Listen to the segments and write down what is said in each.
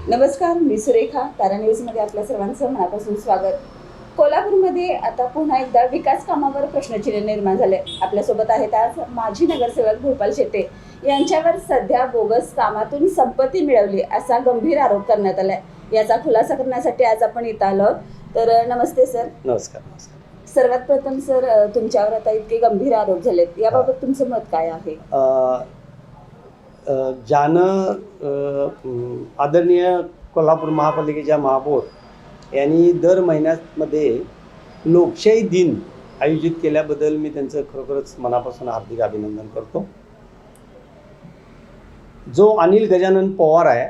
नमस्कार, मी सुरेखा. तारा न्यूजमध्ये आपल्या सर्वांचं मनापासून स्वागत. कोल्हापूरमध्ये आता पुन्हा एकदा विकास कामावर प्रश्नचिन्ह निर्माण झाले. आपल्यासोबत आहेत आज माजी नगरसेवक भूपाल शेटे. यांच्यावर सध्या बोगस कामातून संपत्ती मिळवली असा गंभीर आरोप करण्यात आलाय. याचा खुलासा करण्यासाठी आज आपण इथं आलो. तर नमस्ते सर. नमस्कार. सर्वात प्रथम सर, तुमच्यावर आता इतके गंभीर आरोप झालेत, याबाबत तुमचं मत काय आहे? आदरणीय कोल्हापूर महापालिकेच्या महापौर यांनी दर महिन्यामध्ये लोकशाही दिन आयोजित केल्याबद्दल मी त्यांचं खरोखरच मनापासून हार्दिक अभिनंदन करतो. जो अनिल गजानन पवार आहे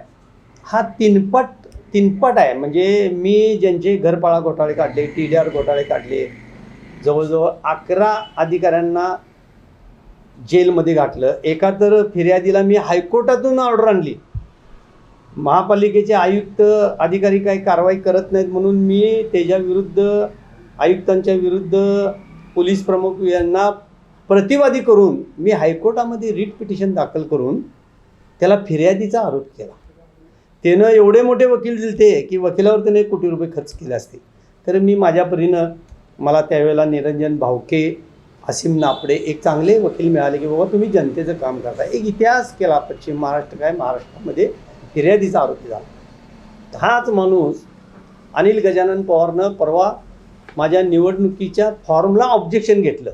हा तीनपट आहे. म्हणजे मी ज्यांचे घरपाळा घोटाळे काढले, TDR घोटाळे काढले, जवळजवळ 11 अधिकाऱ्यांना जेलमध्ये घातलं. एका तर फिर्यादीला मी हायकोर्टातून ऑर्डर आणली. महापालिकेचे आयुक्त अधिकारी काही कारवाई करत नाहीत म्हणून मी त्याच्याविरुद्ध, आयुक्तांच्या विरुद्ध पोलीस प्रमुख यांना प्रतिवादी करून मी हायकोर्टामध्ये रिट पिटिशन दाखल करून त्याला फिर्यादीचा आरोप केला. त्यानं एवढे मोठे वकील दिलते की वकिलावर त्याने कोटी रुपये खर्च केले असते. तर मी माझ्या परीनं, मला त्यावेळेला निरंजन भावके, असीम नापडे एक चांगले वकील मिळाले की बाबा तुम्ही जनतेचं काम करता. एक इतिहास केला पश्चिम महाराष्ट्र, काय महाराष्ट्रामध्ये फिर्यादीचा आरोपी झाला. हाच माणूस अनिल गजानन पवारनं परवा माझ्या निवडणुकीच्या फॉर्मला ऑब्जेक्शन घेतलं.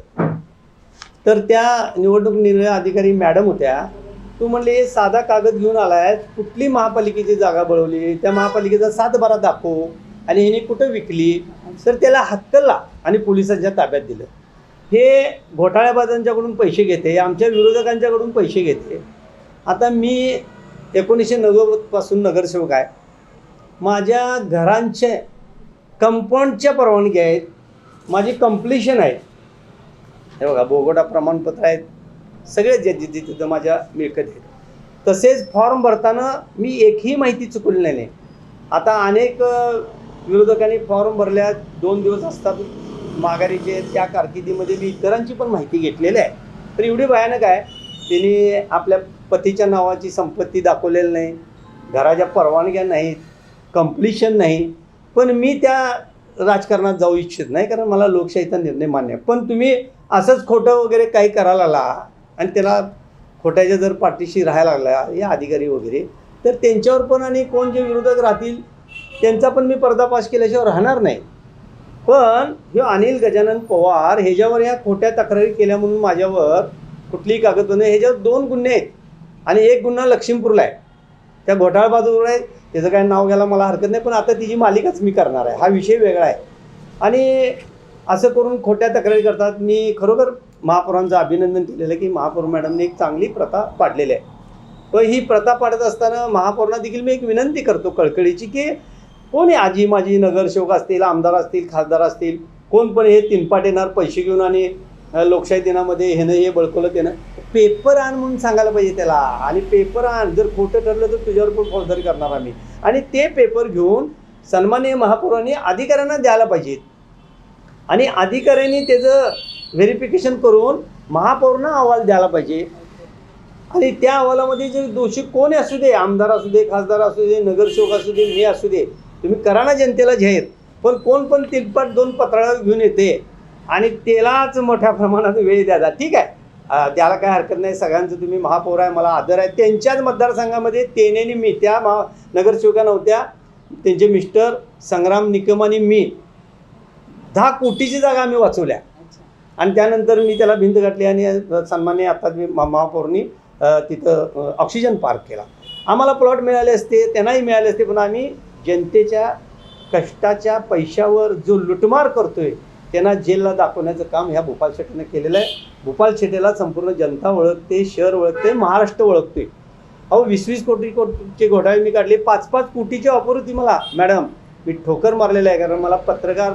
तर त्या निवडणूक निर्णय अधिकारी मॅडम होत्या. तू म्हणले साधा कागद घेऊन आलाय, कुठली महापालिकेची जागा बळवली, त्या महापालिकेचा 7/12 दाखव आणि हिने कुठं विकली. तर त्याला हक्कला आणि पोलिसांच्या ताब्यात दिलं. हे घोटाळेबाजांच्याकडून पैसे घेते, आमच्या विरोधकांच्याकडून पैसे घेते. आता मी 1990 पासून नगरसेवक आहे. माझ्या घरांच्या कंपाऊंडच्या परवानगी आहेत, माझी कंप्लिशन आहे. हे बघा, बोगोटा प्रमाणपत्र आहेत, सगळे जे तिथं माझ्या मिळकत आहेत. तसेच फॉर्म भरताना मी एकही माहिती चुकवली नाही. आता अनेक विरोधकांनी फॉर्म भरल्या, 2 दिवस असतात माघारीचे, त्या कारकिर्दीमध्ये मी इतरांची पण माहिती घेतलेली आहे. तर एवढी भयानक आहे, त्यांनी आपल्या पतीच्या नावाची संपत्ती दाखवलेली नाही, घराच्या परवानग्या नाहीत, कंप्लिशन नाही. पण मी त्या राजकारणात जाऊ इच्छित नाही, कारण मला लोकशाहीचा निर्णय मान्य आहे. पण तुम्ही असंच खोटं वगैरे काही करायला लागला आणि त्याला खोट्याच्या जर पाठीशी राहायला लागला या अधिकारी वगैरे, तर त्यांच्यावर पण आणि कोण जे विरोधक राहतील त्यांचा पण मी पर्दाफाश केल्याशिवाय राहणार नाही. पण हे अनिल गजानन पवार ह्याच्यावर या खोट्या तक्रारी केल्या म्हणून माझ्यावर कुठलीही कागदपत्र नाही. ह्याच्यावर 2 गुन्हे आहेत आणि एक गुन्हा लक्ष्मीपूरला आहे, त्या घोटाळेबाजूवर आहे. त्याचं काय नाव घ्यायला मला हरकत नाही, पण आता तिची मालिकाच मी करणार आहे. हा विषय वेगळा आहे. आणि असं करून खोट्या तक्रारी करतात. मी खरोखर महापौरांचं अभिनंदन केलेलं की महापौर मॅडमने एक चांगली प्रथा पाडलेली आहे. पण ही प्रथा पाडत असताना महापौरांना देखील मी एक विनंती करतो कळकळीची की कोणी आजी माजी नगरसेवक असतील, आमदार असतील, खासदार असतील, कोण पण हे तीनपाट येणार पैसे घेऊन आणि लोकशाही दिनामध्ये ह्यानं हे बळकवलं, त्यानं पेपर आण म्हणून सांगायला पाहिजे त्याला. आणि पेपर आण, जर खोटं ठरलं तर तुझ्यावर पण फौजदारी करणार आम्ही. आणि ते पेपर घेऊन सन्माननीय महापौरांनी अधिकाऱ्यांना द्यायला पाहिजेत आणि अधिकाऱ्यांनी त्याचं व्हेरिफिकेशन करून महापौरांना अहवाल द्यायला पाहिजे. आणि त्या अहवालामध्ये जे दोषी कोणी असू दे, आमदार असू दे, खासदार असू दे, नगरसेवक असू दे, मी असू दे, तुम्ही करा ना जनतेला जाहीर. पण कोण पण 3-2 पत्रावर घेऊन येते आणि त्यालाच मोठ्या प्रमाणात वेळ द्यायचा. ठीक आहे, त्याला काय हरकत नाही. सगळ्यांचं तुम्ही महापौर आहे, मला आदर आहे. त्यांच्याच मतदारसंघामध्ये तेनेनी मी, त्या नगरसेवका नव्हत्या, त्यांचे मिस्टर संग्राम निकम आणि मी 10 कोटीची जागा आम्ही वाचवल्या. आणि त्यानंतर मी त्याला भिंत गाठली आणि सन्मान्य आता महापौरनी तिथं ऑक्सिजन पार्क केला. आम्हाला प्लॉट मिळाले असते, त्यांनाही मिळाले असते, पण आम्ही जनतेच्या कष्टाच्या पैशावर जो लुटमार करतोय त्यांना जेलला दाखवण्याचं काम ह्या भूपाल शेटेनं केलेलं आहे. भूपाल शेटेला संपूर्ण जनता ओळखते, शहर ओळखते, महाराष्ट्र ओळखते. अहो 20-20 कोटीचे घोटाळे मी काढले. 5-5 कोटीची ऑफर होती मला. मॅडम, मी ठोकर मारलेलं आहे, कारण मला पत्रकार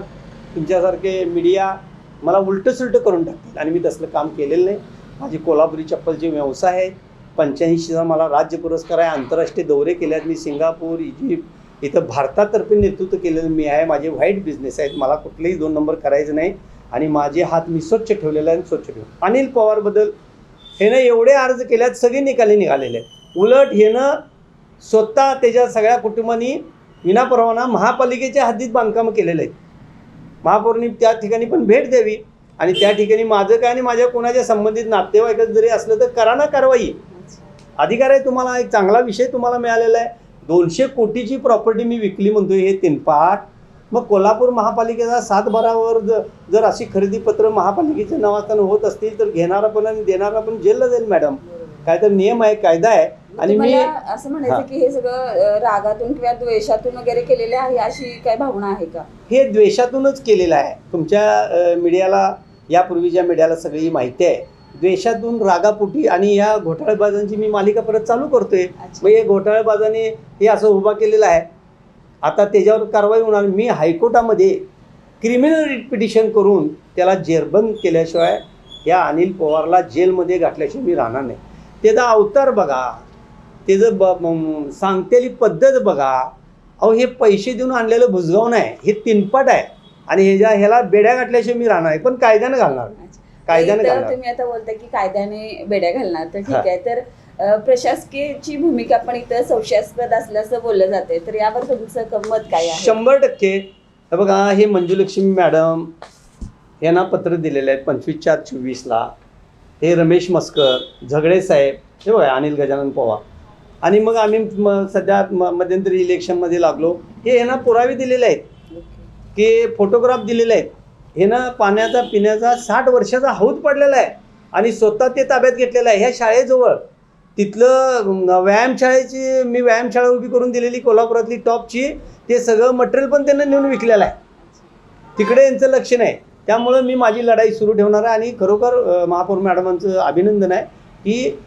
तुमच्यासारखे मीडिया मला उलटं करून टाकतील आणि मी तसलं काम केलेलं नाही. माझी कोल्हापुरी चप्पलचे व्यवसाय आहे. 85चा मला राज्य पुरस्कार आहे. आंतरराष्ट्रीय दौरे केले आहेत मी, सिंगापूर, इजिप्त, इथं भारतातर्फे नेतृत्व केलेलं मी आहे. माझे व्हाईट बिझनेस आहेत, मला कुठलेही 2 नंबर करायचं नाही आणि माझे हात मी स्वच्छ ठेवलेले आहेत, स्वच्छ ठेवून. अनिल पवारबद्दल ह्यानं एवढे अर्ज केल्यात, सगळे निकाली निघालेले आहेत. उलट ह्यानं स्वतः त्याच्या सगळ्या कुटुंबांनी विनापरवाना महापालिकेच्या हद्दीत बांधकामं केलेलं आहे. महापौरनी त्या ठिकाणी पण भेट द्यावी आणि त्या ठिकाणी माझं काय आणि माझ्या कोणाच्या संबंधित नातेवाईकच जरी असलं तर करा ना कारवाई. अधिकार आहे तुम्हाला. एक चांगला विषय तुम्हाला मिळालेला आहे. 200 कोटीची प्रॉपर्टी मी विकली म्हणतोय, हे 3 पाट. मग कोल्हापूर महापालिकेचा 7/12वर जर अशी खरेदीपत्र महापालिकेच्या नावाने होत असतील तर घेणारा पण आणि देणारा पण जेलला जाईल मॅडम. काय तर नियम आहे, कायदा आहे. आणि मी असं म्हणायचं की हे सगळं रागातून किंवा द्वेषातून वगैरे केलेले आहे अशी काय भावना आहे का? हे द्वेषातूनच केलेलं आहे. तुमच्या मीडियाला, यापूर्वीच्या मीडियाला सगळी माहिती आहे. द्वेषातून, रागापोटी आणि या घोटाळेबाजांची मी मालिका परत चालू करतोय. मग हे घोटाळेबाजाने हे असं उभा केलेलं आहे. आता त्याच्यावर कारवाई होणार. मी हायकोर्टामध्ये क्रिमिनल रिट पिटिशन करून त्याला जेरबंद केल्याशिवाय, या अनिल पवारला जेलमध्ये घातल्याशिवाय मी राहणार नाही. त्याचा अवतार बघा, त्याचं सांगतेली पद्धत बघा. अहो, हे पैसे देऊन आणलेलं भुजगाव नाही, हे 3पट आहे. आणि ह्याला बेड्या घातल्याशिवाय मी राहणार आहे, पण कायद्यानं घालणार. कायद्याने घालणार. तुम्ही आता बोलता की कायद्याने बेड्या घालणार, तर ठीक आहे. तर प्रशासकीयची भूमिका पण इथं संशयास्पद असल्याचं बोललं जाते, तर यावर तुमचं मत काय आहे? 100%. हे बघा, हे मंजुलक्ष्मी मॅडम यांना पत्र दिलेलं आहे 25/4/24ला. हे रमेश मस्कर, झगडे साहेब, हे बघा अनिल गजानन पवार. आणि मग आम्ही सध्या मध्यंतरी इलेक्शनमध्ये लागलो. हे यांना पुरावे दिलेले आहेत, की फोटोग्राफ दिलेले आहेत. हे ना पाण्याचा पिण्याचा 60 वर्षाचा हौद पडलेला आहे आणि स्वतः ते ताब्यात घेतलेलं आहे. ह्या शाळेजवळ तिथलं व्यायामशाळेची, मी व्यायामशाळा उभी करून दिलेली कोल्हापुरातली टॉपची, ते सगळं मटेरियल पण त्यांना नेऊन विकलेलं आहे. तिकडे यांचं लक्ष नाही. त्यामुळं मी माझी लढाई सुरू ठेवणार आहे. आणि खरोखर महापौर मॅडमांचं अभिनंदन आहे की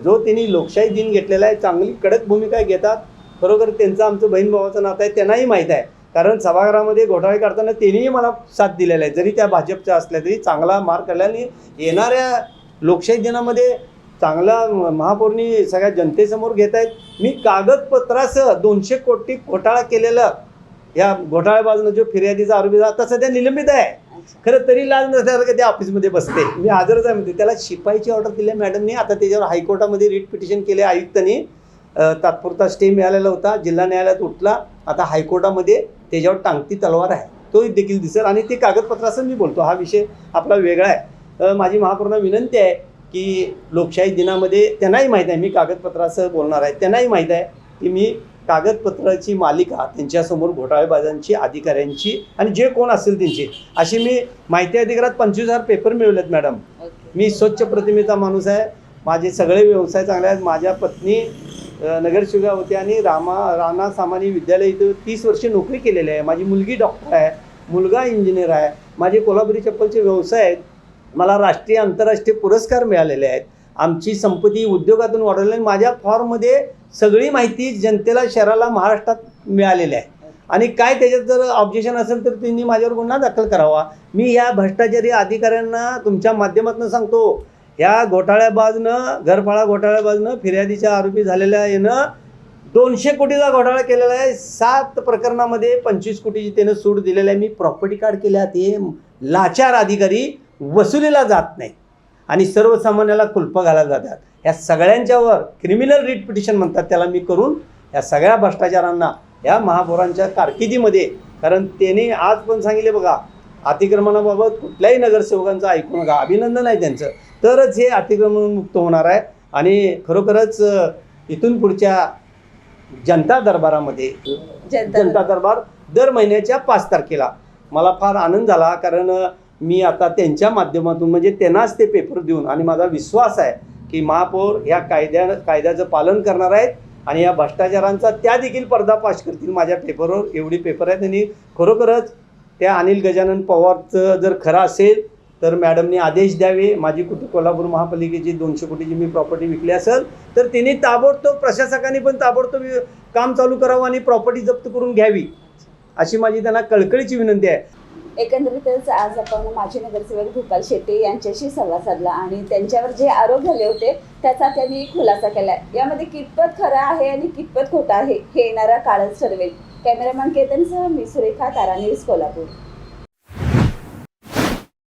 जो त्यांनी लोकशाही दिन घेतलेला आहे, चांगली कडक भूमिका घेतात. खरोखर त्यांचं आमचं बहीण भावाचं नातं आहे, त्यांनाही माहीत आहे. कारण सभागृहामध्ये घोटाळे करताना त्यांनीही मला साथ दिलेला आहे. जरी त्या भाजपच्या असल्या तरी चांगला मार्क काढल्याने येणाऱ्या लोकशाही दिनामध्ये चांगला महापौरनी सगळ्या जनतेसमोर घेत आहेत. मी कागदपत्रासह 200 कोटी घोटाळा केलेलं या घोटाळेबाजून जो फिर्यादीचा आरोपी आता सध्या निलंबित आहे. खरं तरी लाज नसल्यासारखं त्या ऑफिसमध्ये बसते. मी हजरच आहे म्हणते. त्याला शिपाईची ऑर्डर दिली मॅडमनी. आता त्याच्यावर हायकोर्टामध्ये रिट पिटिशन केले आयुक्तांनी. तात्पुरता स्टे मिळालेला होता, जिल्हा न्यायालयात उठला. आता हायकोर्टामध्ये त्याच्यावर टांगती तलवार आहे, तो देखील दिसेल. आणि ते कागदपत्रासह मी बोलतो, हा विषय आपला वेगळा आहे. माझी महापौरांना विनंती आहे की लोकशाही दिनामध्ये त्यांनाही माहीत आहे मी कागदपत्रासह बोलणार आहे. त्यांनाही माहीत आहे की मी कागदपत्राची मालिका त्यांच्यासमोर घोटाळेबाजांची, अधिकाऱ्यांची आणि जे कोण असेल त्यांची, अशी मी माहिती अधिकारात 25,000 पेपर मिळवलेत मॅडम. मी स्वच्छ प्रतिमेचा माणूस आहे. माझे सगळे व्यवसाय चांगले आहेत. माझ्या पत्नी नगरसेविका होती आणि राणा सामानी विद्यालय इथं 30 वर्षे नोकरी केलेली आहे. माझी मुलगी डॉक्टर आहे, मुलगा इंजिनियर आहे. माझे कोल्हापुरी चप्पलचे व्यवसाय आहेत. मला राष्ट्रीय आंतरराष्ट्रीय पुरस्कार मिळालेले आहेत. आमची संपत्ती उद्योगातून वाढवली आहे. माझ्या फॉर्ममध्ये सगळी माहिती जनतेला, शहराला, महाराष्ट्रात मिळालेली आहे. आणि काय त्याच्यात जर ऑब्जेक्शन असेल तर त्यांनी माझ्यावर गुन्हा दाखल करावा. मी या भ्रष्टाचारी अधिकाऱ्यांना तुमच्या माध्यमातून सांगतो, ह्या घोटाळ्याबाजनं, घरफाळा घोटाळ्याबाजनं फिर्यादीच्या आरोपी झालेल्या यानं 200 कोटीचा घोटाळा केलेला आहे. 7 प्रकरणामध्ये 25 कोटीची त्यानं सूट दिलेलं आहे. मी प्रॉपर्टी कार्ड केल्या. ते लाचार अधिकारी वसुलीला जात नाही आणि सर्वसामान्याला कुलपं घालायला जातात. या सगळ्यांच्यावर क्रिमिनल रिट पिटिशन म्हणतात त्याला मी करून या सगळ्या भ्रष्टाचारांना या महापौरांच्या कारकिर्दीमध्ये, कारण त्यांनी आज पण सांगितले बघा, अतिक्रमणाबाबत कुठल्याही नगरसेवकांचं ऐकू नका. अभिनंदन आहे त्यांचं. तरच हे अतिक्रमण मुक्त होणार आहे. आणि खरोखरच इथून पुढच्या जनता दरबारामध्ये, जनता दरबार दर महिन्याच्या 5 तारखेला मला फार आनंद झाला. कारण मी आता त्यांच्या माध्यमातून, म्हणजे त्यांनाच ते पेपर देऊन, आणि माझा विश्वास आहे की महापौर ह्या कायद्याचं पालन करणार आहेत आणि या भ्रष्टाचारांचा त्या देखील पर्दाफाश करतील. माझ्या पेपरवर एवढी पेपर आहेत. आणि खरोखरच त्या अनिल गजानन पवारचं जर खरं असेल तर मॅडमने आदेश द्यावे. माझी कोल्हापूर महापालिकेची 200 कोटीची मी प्रॉपर्टी विकली असेल तर तिने ताबडतोब, प्रशासकांनी पण ताबडतोब काम चालू करावं आणि प्रॉपर्टी जप्त करून घ्यावी, अशी माझी त्यांना कळकळीची विनंती आहे. एकंदरीतच आज आपण माजी नगरसेवक भूपाल शेट्टे यांच्याशी संवाद साधला आणि त्यांच्यावर जे आरोप झाले होते त्याचा त्यांनी खुलासा केला. यामध्ये कितपत खरं आहे आणि कितपत खोटं आहे हे येणारा काळच ठरवेल. कॅमेरामॅन केतनसह मी सुरेखा, तारा न्यूज, कोल्हापूर.